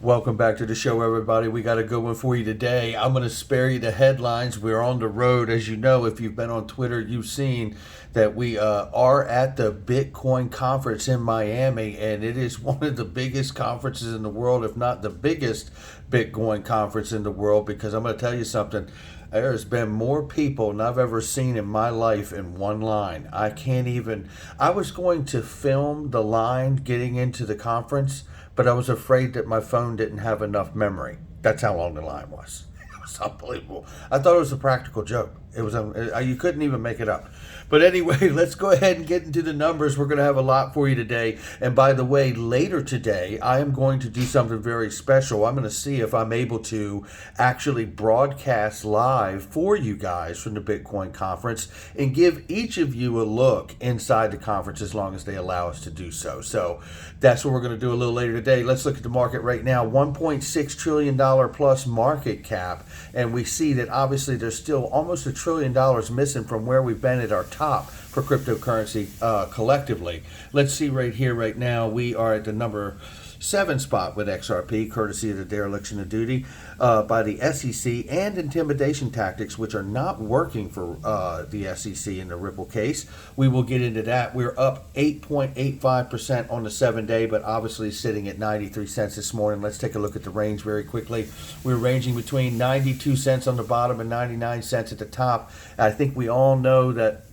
Welcome back to the show, everybody. We got a good one for you today. I'm going to spare you the headlines. We're on the road. As you know, if you've been on Twitter, you've seen that we are at the Bitcoin conference in Miami, and it is one of the biggest conferences in the world, if not the biggest Bitcoin conference in the world, because I'm going to tell you something. There's been more people than I've ever seen in my life in one line. I was going to film the line getting into the conference, but I was afraid that my phone didn't have enough memory. That's how long the line was. It was unbelievable. I thought it was a practical joke. It was you couldn't even make it up. But anyway, let's go ahead and get into the numbers. We're going to have a lot for you today. And by the way, later today, I am going to do something very special. I'm going to see if I'm able to actually broadcast live for you guys from the Bitcoin conference and give each of you a look inside the conference as long as they allow us to do so. So that's what we're going to do a little later today. Let's look at the market right now. $1.6 trillion plus market cap. And we see that obviously there's still almost $1 trillion missing from where we've been at our top for cryptocurrency collectively. Let's see right here, right now, we are at the number 7 spot with XRP, courtesy of the dereliction of duty by the SEC and intimidation tactics, which are not working for the SEC in the Ripple case. We will get into that. We're up 8.85% on the 7-day, but obviously sitting at 93 cents this morning. Let's take a look at the range very quickly. We're ranging between 92 cents on the bottom and 99 cents at the top. I think we all know that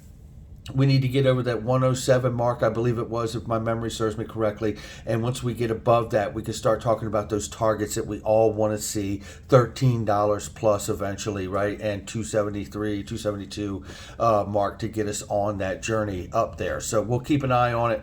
we need to get over that 107 mark, I believe it was, if my memory serves me correctly. And once we get above that, we can start talking about those targets that we all want to see, $13 plus eventually, right? And 273, 272 mark to get us on that journey up there. So we'll keep an eye on it.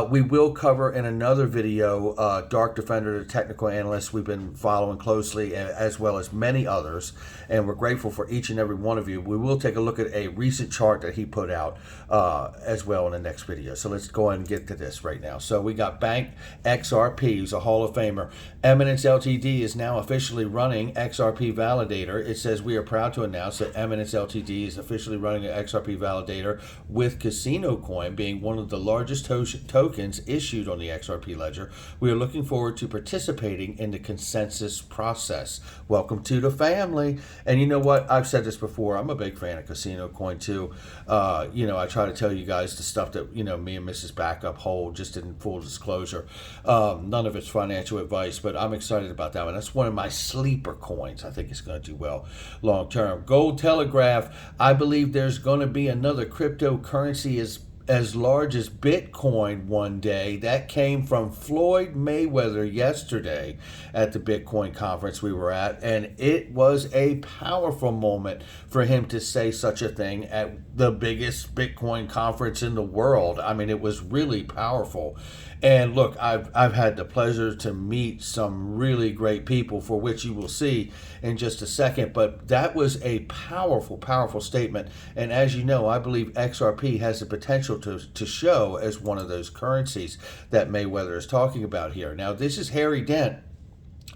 We will cover in another video Dark Defender, the technical analyst we've been following closely, as well as many others. And we're grateful for each and every one of you. We will take a look at a recent chart that he put out as well in the next video. So let's go ahead and get to this right now. So we got Bank XRP, who's a Hall of Famer. Eminence Ltd is now officially running XRP Validator. It says, we are proud to announce that Eminence Ltd is officially running an XRP Validator, with Casino Coin being one of the largest tokens issued on the XRP ledger. We are looking forward to participating in the consensus process. Welcome to the family. And you know what? I've said this before. I'm a big fan of Casino Coin too. I try to tell you guys the stuff that, me and Mrs. Backup hold, just in full disclosure. None of it's financial advice, but I'm excited about that one. That's one of my sleeper coins. I think it's going to do well long term. Gold Telegraph. I believe there's going to be another cryptocurrency as large as Bitcoin one day. That came from Floyd Mayweather yesterday at the Bitcoin conference we were at, and it was a powerful moment for him to say such a thing at the biggest Bitcoin conference in the world. I mean, it was really powerful. And look, I've had the pleasure to meet some really great people, for which you will see in just a second. But that was a powerful, powerful statement. And as you know, I believe XRP has the potential to show as one of those currencies that Mayweather is talking about here. Now, this is Harry Dent,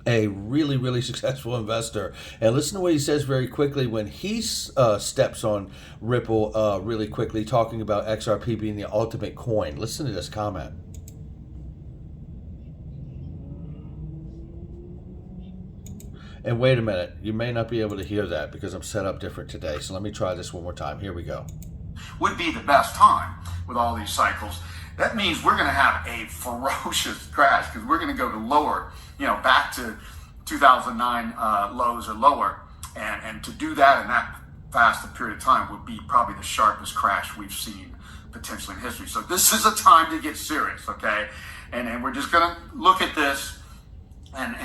a really, really successful investor. And listen to what he says very quickly when he steps on Ripple really quickly, talking about XRP being the ultimate coin. Listen to this comment. And wait a minute, you may not be able to hear that because I'm set up different today. So let me try this one more time. Here we go. Would be the best time with all these cycles. That means we're going to have a ferocious crash, because we're going to go to lower, back to 2009 lows or lower. And to do that in that fast a period of time would be probably the sharpest crash we've seen potentially in history. So this is a time to get serious, okay? And we're just going to look at this. And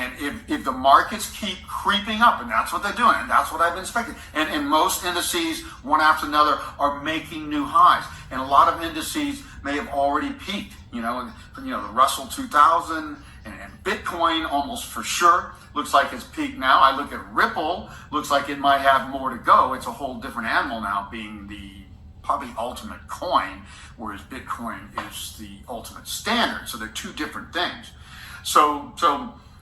if the markets keep creeping up, and that's what they're doing, and that's what I've been expecting, and most indices, one after another, are making new highs. And a lot of indices may have already peaked, the Russell 2000 and Bitcoin almost for sure looks like it's peaked now. I look at Ripple, looks like it might have more to go. It's a whole different animal now, being the probably ultimate coin, whereas Bitcoin is the ultimate standard. So they're two different things. So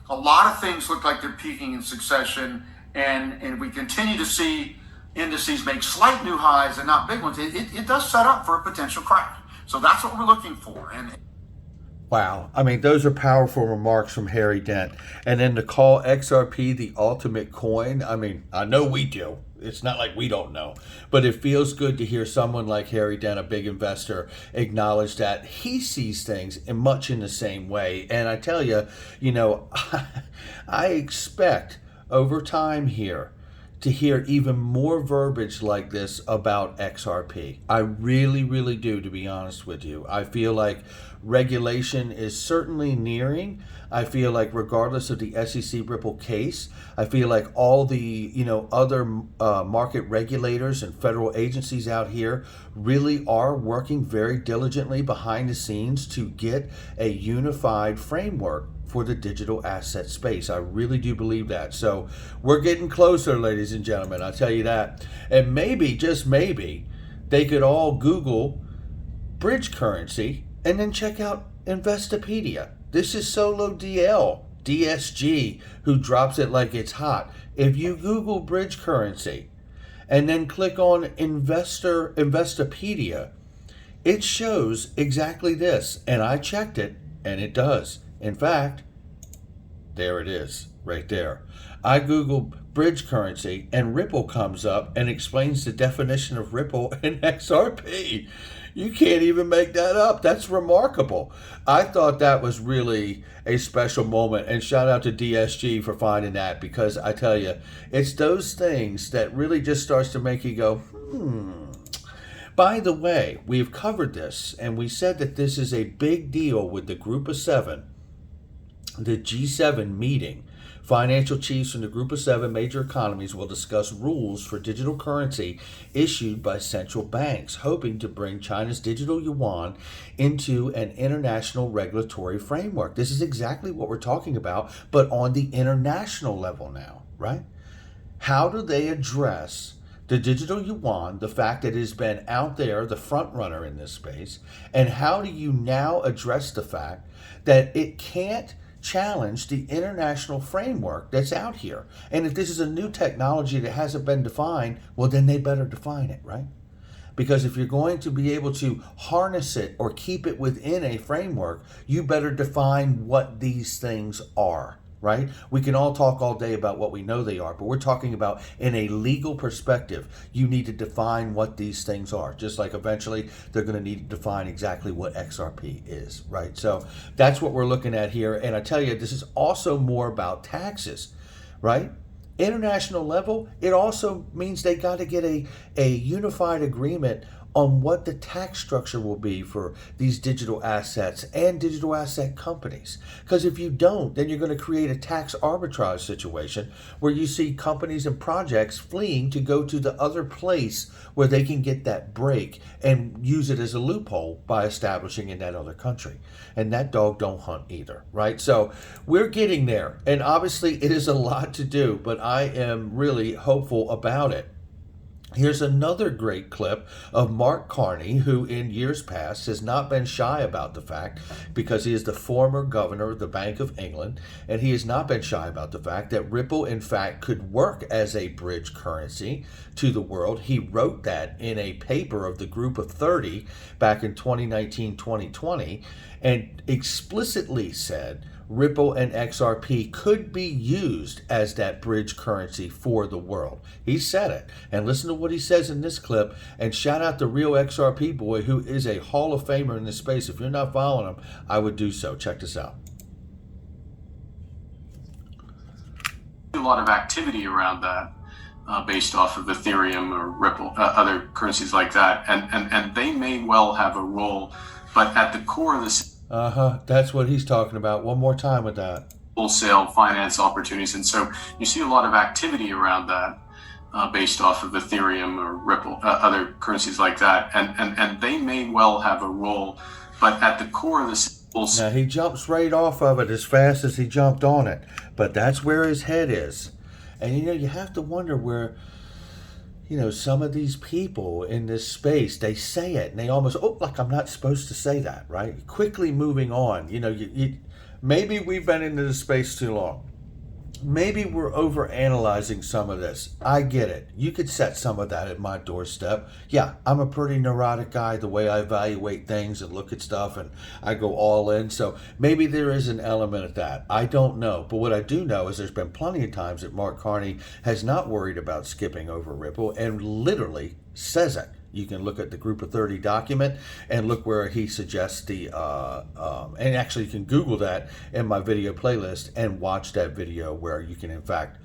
a lot of things look like they're peaking in succession, and we continue to see indices make slight new highs and not big ones. It does set up for a potential crash. So that's what we're looking for. And Wow. I mean, those are powerful remarks from Harry Dent. And then to call XRP the ultimate coin, I mean, I know we do. It's not like we don't know. But it feels good to hear someone like Harry Dent, a big investor, acknowledge that he sees things in much in the same way. And I tell you, I expect over time here to hear even more verbiage like this about XRP. I really, really do, to be honest with you. I feel like regulation is certainly nearing. I feel like regardless of the SEC Ripple case, I feel like all the other market regulators and federal agencies out here really are working very diligently behind the scenes to get a unified framework for the digital asset space. I really do believe that. So we're getting closer, ladies and gentlemen. I'll tell you that. And maybe, just maybe, they could all Google bridge currency and then check out Investopedia. This is Solo DSG, who drops it like it's hot. If you Google bridge currency and then click on Investopedia, it shows exactly this. And I checked it, and it does. In fact, there it is, right there. I Google bridge currency, and Ripple comes up and explains the definition of Ripple in XRP. You can't even make that up. That's remarkable. I thought that was really a special moment, and shout out to DSG for finding that, because I tell you, it's those things that really just starts to make you go, By the way, we've covered this, and we said that this is a big deal with the Group of Seven, the G7 meeting. Financial chiefs from the Group of Seven major economies will discuss rules for digital currency issued by central banks, hoping to bring China's digital yuan into an international regulatory framework. This is exactly what we're talking about, but on the international level now, right? How do they address the digital yuan, the fact that it has been out there, the front runner in this space, and how do you now address the fact that it can't challenge the international framework that's out here? And if this is a new technology that hasn't been defined, well, then they better define it, right? Because if you're going to be able to harness it or keep it within a framework, you better define what these things are, right? We can all talk all day about what we know they are, but we're talking about in a legal perspective, you need to define what these things are. Just like eventually they're going to need to define exactly what XRP is, right? So that's what we're looking at here. And I tell you, this is also more about taxes, right? International level, it also means they got to get a unified agreement on what the tax structure will be for these digital assets and digital asset companies. Because if you don't, then you're going to create a tax arbitrage situation where you see companies and projects fleeing to go to the other place where they can get that break and use it as a loophole by establishing in that other country. And that dog don't hunt either, right? So we're getting there. And obviously it is a lot to do, but I am really hopeful about it. Here's another great clip of Mark Carney, who in years past has not been shy about the fact, because he is the former governor of the Bank of England, and he has not been shy about the fact that Ripple, in fact, could work as a bridge currency to the world. He wrote that in a paper of the Group of 30 back in 2019-2020, and explicitly said Ripple and XRP could be used as that bridge currency for the world. He said it. And listen to what he says in this clip. And shout out the real XRP boy, who is a Hall of Famer in this space. If you're not following him, I would do so. Check this out. A lot of activity around that based off of Ethereum or Ripple, other currencies like that. And they may well have a role, but at the core of this, that's what he's talking about. One more time with that. Wholesale finance opportunities. And so you see a lot of activity around that based off of Ethereum or Ripple, other currencies like that. And they may well have a role, but at the core of this. Now he jumps right off of it as fast as he jumped on it, but that's where his head is. And you have to wonder where some of these people in this space, they say it and they almost, like I'm not supposed to say that, right? Quickly moving on. Maybe we've been into this space too long. maybe we're overanalyzing some of this. I get it. You could set some of that at my doorstep. Yeah, I'm a pretty neurotic guy, the way I evaluate things and look at stuff, and I go all in. So maybe there is an element of that. I don't know. But what I do know is there's been plenty of times that Mark Carney has not worried about skipping over Ripple and literally says it. You can look at the Group of 30 document and look where he suggests and actually you can Google that in my video playlist and watch that video where you can in fact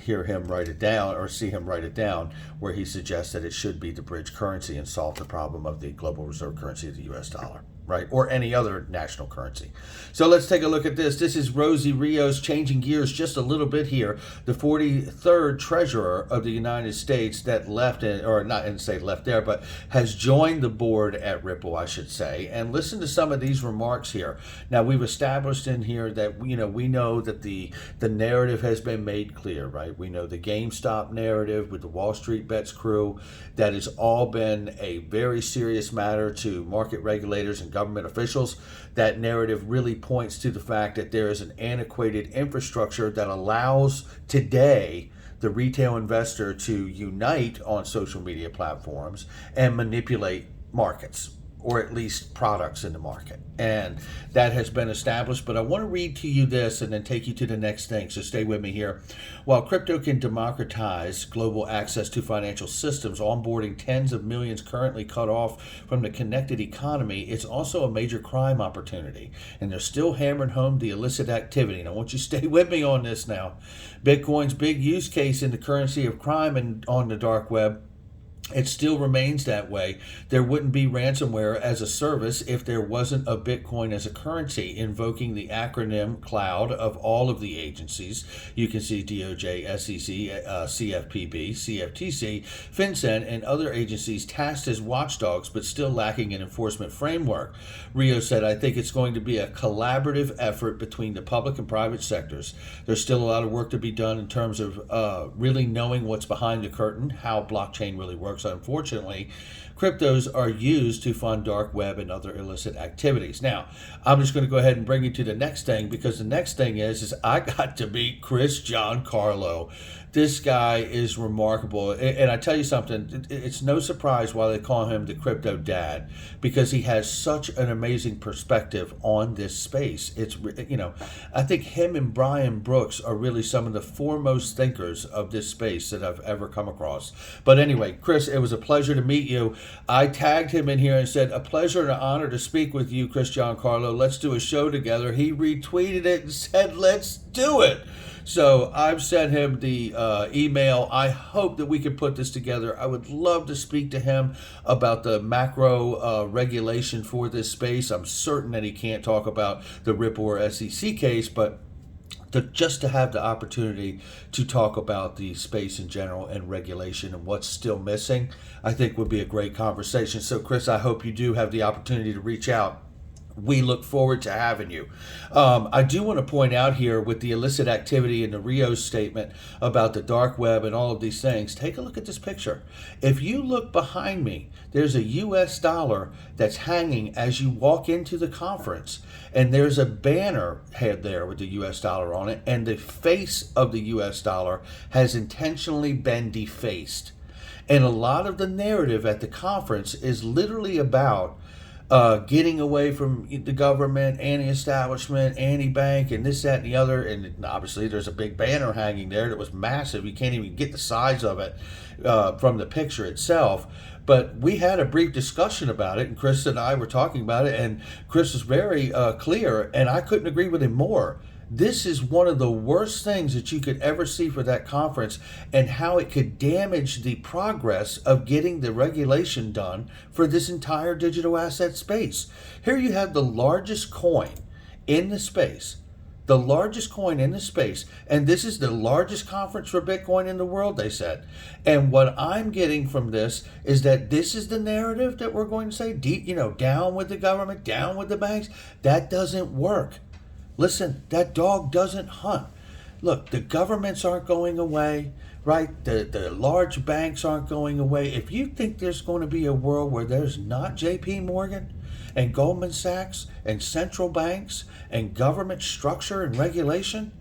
hear him write it down or see him write it down, where he suggests that it should be the bridge currency and solve the problem of the global reserve currency of the US dollar, right? Or any other national currency. So let's take a look at this. This is Rosie Rios, changing gears just a little bit here. The 43rd treasurer of the United States that left, or not and say left there, but has joined the board at Ripple, I should say. And listen to some of these remarks here. Now, we've established in here that, we know that the narrative has been made clear, right? We know the GameStop narrative with the Wall Street Bets crew. That has all been a very serious matter to market regulators and government officials. That narrative really points to the fact that there is an antiquated infrastructure that allows today the retail investor to unite on social media platforms and manipulate markets, or at least products in the market. And that has been established. But I want to read to you this and then take you to the next thing. So stay with me here. While crypto can democratize global access to financial systems, onboarding tens of millions currently cut off from the connected economy, it's also a major crime opportunity. And they're still hammering home the illicit activity. And I want you to stay with me on this now. Bitcoin's big use case in the currency of crime and on the dark web, it still remains that way. There wouldn't be ransomware as a service if there wasn't a Bitcoin as a currency, invoking the acronym cloud of all of the agencies. You can see DOJ, SEC, CFPB, CFTC, FinCEN, and other agencies tasked as watchdogs, but still lacking an enforcement framework. Rio said, I think it's going to be a collaborative effort between the public and private sectors. There's still a lot of work to be done in terms of really knowing what's behind the curtain, how blockchain really works. Unfortunately, cryptos are used to fund dark web and other illicit activities. Now, I'm just going to go ahead and bring you to the next thing, because the next thing is I got to meet Chris Giancarlo. This guy is remarkable. And I tell you something, it's no surprise why they call him the crypto dad, because he has such an amazing perspective on this space. It's, I think him and Brian Brooks are really some of the foremost thinkers of this space that I've ever come across. But anyway, Chris, it was a pleasure to meet you. I tagged him in here and said, a pleasure and an honor to speak with you, Chris Giancarlo. Let's do a show together. He retweeted it and said, let's do it. So I've sent him the email. I hope that we can put this together. I would love to speak to him about the macro regulation for this space. I'm certain that he can't talk about the Ripple or SEC case, but just to have the opportunity to talk about the space in general and regulation and what's still missing, I think would be a great conversation. So Chris, I hope you do have the opportunity to reach out. We look forward to having you. I do want to point out here with the illicit activity in the Rios statement about the dark web and all of these things, take a look at this picture. If you look behind me, there's a US dollar that's hanging as you walk into the conference, and there's a banner head there with the US dollar on it, and the face of the US dollar has intentionally been defaced. And a lot of the narrative at the conference is literally about getting away from the government, anti-establishment, anti-bank, and this, that, and the other. And obviously there's a big banner hanging there that was massive. You can't even get the size of it from the picture itself. But we had a brief discussion about it, and Chris and I were talking about it, and Chris was very clear, and I couldn't agree with him more. This is one of the worst things that you could ever see for that conference, and how it could damage the progress of getting the regulation done for this entire digital asset space. Here you have the largest coin in the space, and this is the largest conference for Bitcoin in the world, they said. And what I'm getting from this is that this is the narrative that we're going to say, down with the government, down with the banks. That doesn't work. Listen, that dog doesn't hunt. Look, the governments aren't going away, right? The large banks aren't going away. If you think there's going to be a world where there's not JP Morgan and Goldman Sachs and central banks and government structure and regulation,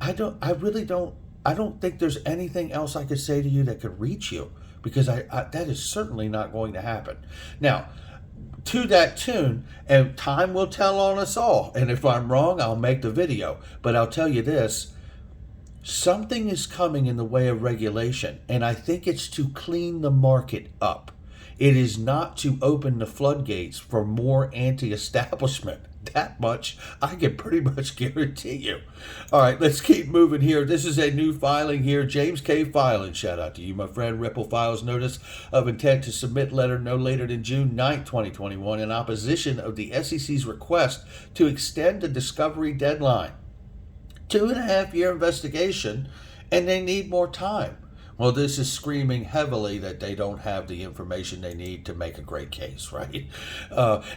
I don't think there's anything else I could say to you that could reach you, because that is certainly not going to happen. Now, to that tune, and time will tell on us all, and if I'm wrong, I'll make the video, but I'll tell you this: something is coming in the way of regulation, and I think it's to clean the market up. It is not to open the floodgates for more anti-establishment. That much I can pretty much guarantee you. All right, let's keep moving here. This is a new filing here. James K. Filing. Shout out to you, my friend. Ripple files notice of intent to submit letter no later than June 9th, 2021 in opposition of the SEC's request to extend the discovery deadline. 2.5-year investigation, and they need more time. Well, this is screaming heavily that they don't have the information they need to make a great case, right?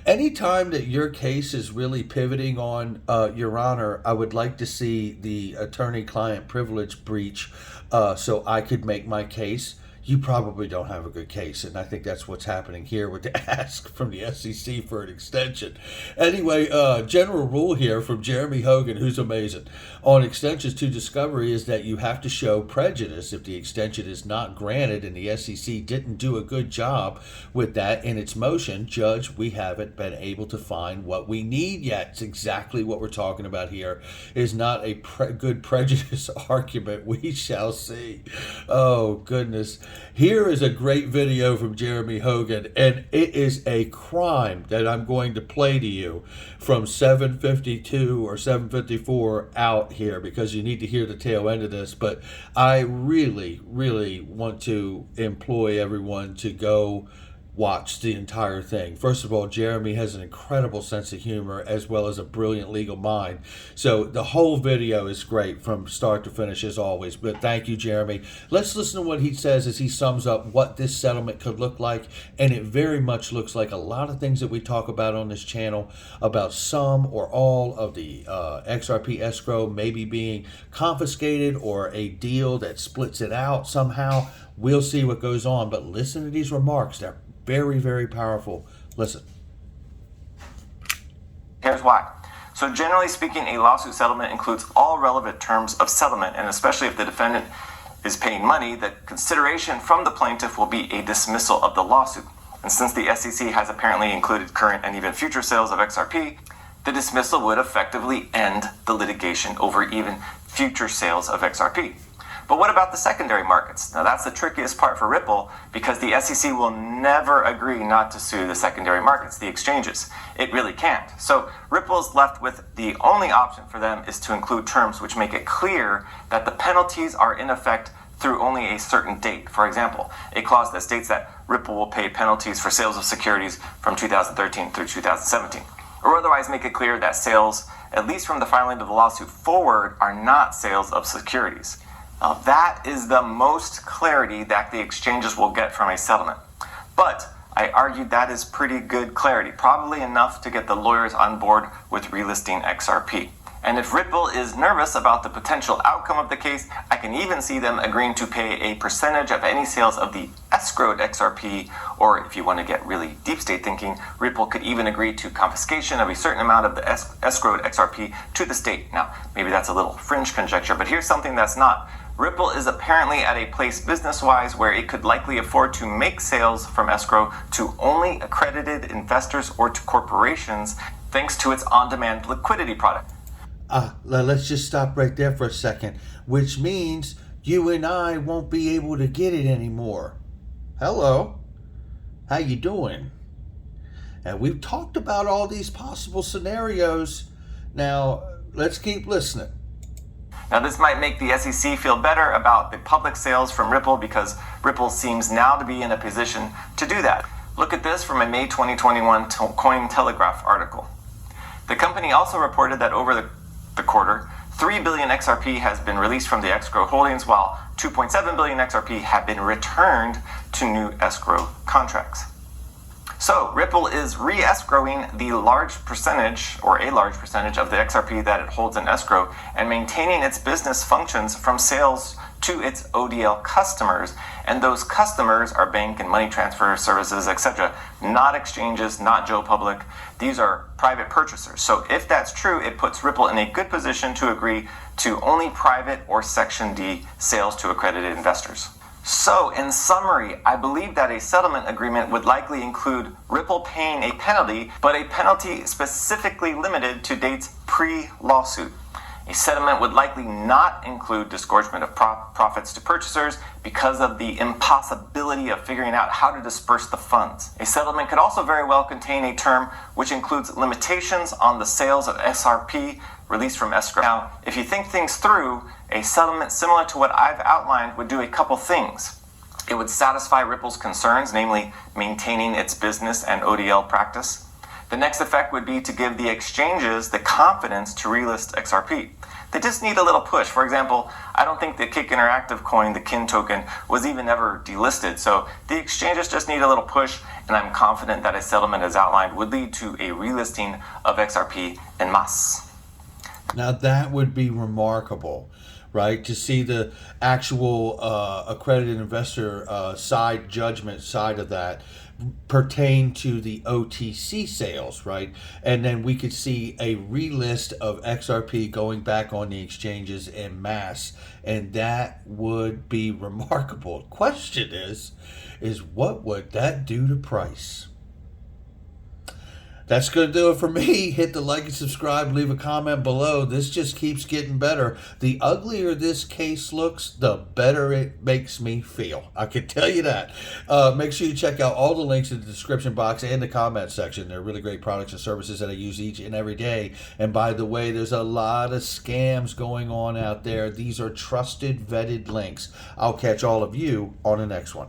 Anytime that your case is really pivoting on, Your Honor, I would like to see the attorney-client privilege breach so I could make my case. You probably don't have a good case, and I think that's what's happening here with the ask from the SEC for an extension. Anyway, general rule here from Jeremy Hogan, who's amazing, on extensions to discovery is that you have to show prejudice if the extension is not granted, and the SEC didn't do a good job with that in its motion. Judge, we haven't been able to find what we need yet. It's exactly what we're talking about here. Is not a good prejudice argument. We shall see. Oh, goodness. Here is a great video from Jeremy Hogan, and it is a crime that I'm going to play to you from 752 or 754 out here, because you need to hear the tail end of this. But I really, really want to employ everyone to go watch the entire thing. First of all, Jeremy has an incredible sense of humor as well as a brilliant legal mind. So the whole video is great from start to finish as always. But thank you, Jeremy. Let's listen to what he says as he sums up what this settlement could look like. And it very much looks like a lot of things that we talk about on this channel about some or all of the XRP escrow maybe being confiscated, or a deal that splits it out somehow. We'll see what goes on. But listen to these remarks. They're very, very powerful. Listen. Here's why. So generally speaking, a lawsuit settlement includes all relevant terms of settlement, and especially if the defendant is paying money, the consideration from the plaintiff will be a dismissal of the lawsuit. And since the SEC has apparently included current and even future sales of XRP, the dismissal would effectively end the litigation over even future sales of XRP. But what about the secondary markets? Now that's the trickiest part for Ripple, because the SEC will never agree not to sue the secondary markets, the exchanges. It really can't. So Ripple is left with the only option for them is to include terms which make it clear that the penalties are in effect through only a certain date. For example, a clause that states that Ripple will pay penalties for sales of securities from 2013 through 2017. Or otherwise make it clear that sales, at least from the filing of the lawsuit forward, are not sales of securities. Now, that is the most clarity that the exchanges will get from a settlement. But I argued that is pretty good clarity, probably enough to get the lawyers on board with relisting XRP. And if Ripple is nervous about the potential outcome of the case, I can even see them agreeing to pay a percentage of any sales of the escrowed XRP, or if you want to get really deep state thinking, Ripple could even agree to confiscation of a certain amount of the escrowed XRP to the state. Now, maybe that's a little fringe conjecture, but here's something that's not. Ripple is apparently at a place business-wise where it could likely afford to make sales from escrow to only accredited investors or to corporations, thanks to its on-demand liquidity product. Let's just stop right there for a second, which means you and I won't be able to get it anymore. Hello, how you doing? And we've talked about all these possible scenarios. Now, let's keep listening. Now, this might make the SEC feel better about the public sales from Ripple, because Ripple seems now to be in a position to do that. Look at this from a May 2021 Cointelegraph article. The company also reported that over the quarter, 3 billion XRP has been released from the escrow holdings, while 2.7 billion XRP have been returned to new escrow contracts. So Ripple is re-escrowing the large percentage, or a large percentage, of the XRP that it holds in escrow, and maintaining its business functions from sales to its ODL customers, and those customers are bank and money transfer services, etc. Not exchanges, not Joe Public. These are private purchasers. So if that's true, it puts Ripple in a good position to agree to only private or Section D sales to accredited investors. So, in summary, I believe that a settlement agreement would likely include Ripple paying a penalty, but a penalty specifically limited to dates pre-lawsuit. A settlement would likely not include disgorgement of profits to purchasers because of the impossibility of figuring out how to disperse the funds. A settlement could also very well contain a term which includes limitations on the sales of XRP released from escrow. Now, if you think things through, a settlement similar to what I've outlined would do a couple things. It would satisfy Ripple's concerns, namely maintaining its business and ODL practice. The next effect would be to give the exchanges the confidence to relist XRP. They just need a little push. For example, I don't think the Kick Interactive coin, the KIN token, was even ever delisted. So the exchanges just need a little push, and I'm confident that a settlement as outlined would lead to a relisting of XRP en masse. Now that would be remarkable, right? To see the actual accredited investor side judgment side of that pertain to the OTC sales, right? And then we could see a relist of XRP going back on the exchanges en masse, and that would be remarkable. Question is what would that do to price? That's going to do it for me. Hit the like and subscribe. Leave a comment below. This just keeps getting better. The uglier this case looks, the better it makes me feel. I can tell you that. Make sure you check out all the links in the description box and the comment section. They're really great products and services that I use each and every day. And by the way, there's a lot of scams going on out there. These are trusted, vetted links. I'll catch all of you on the next one.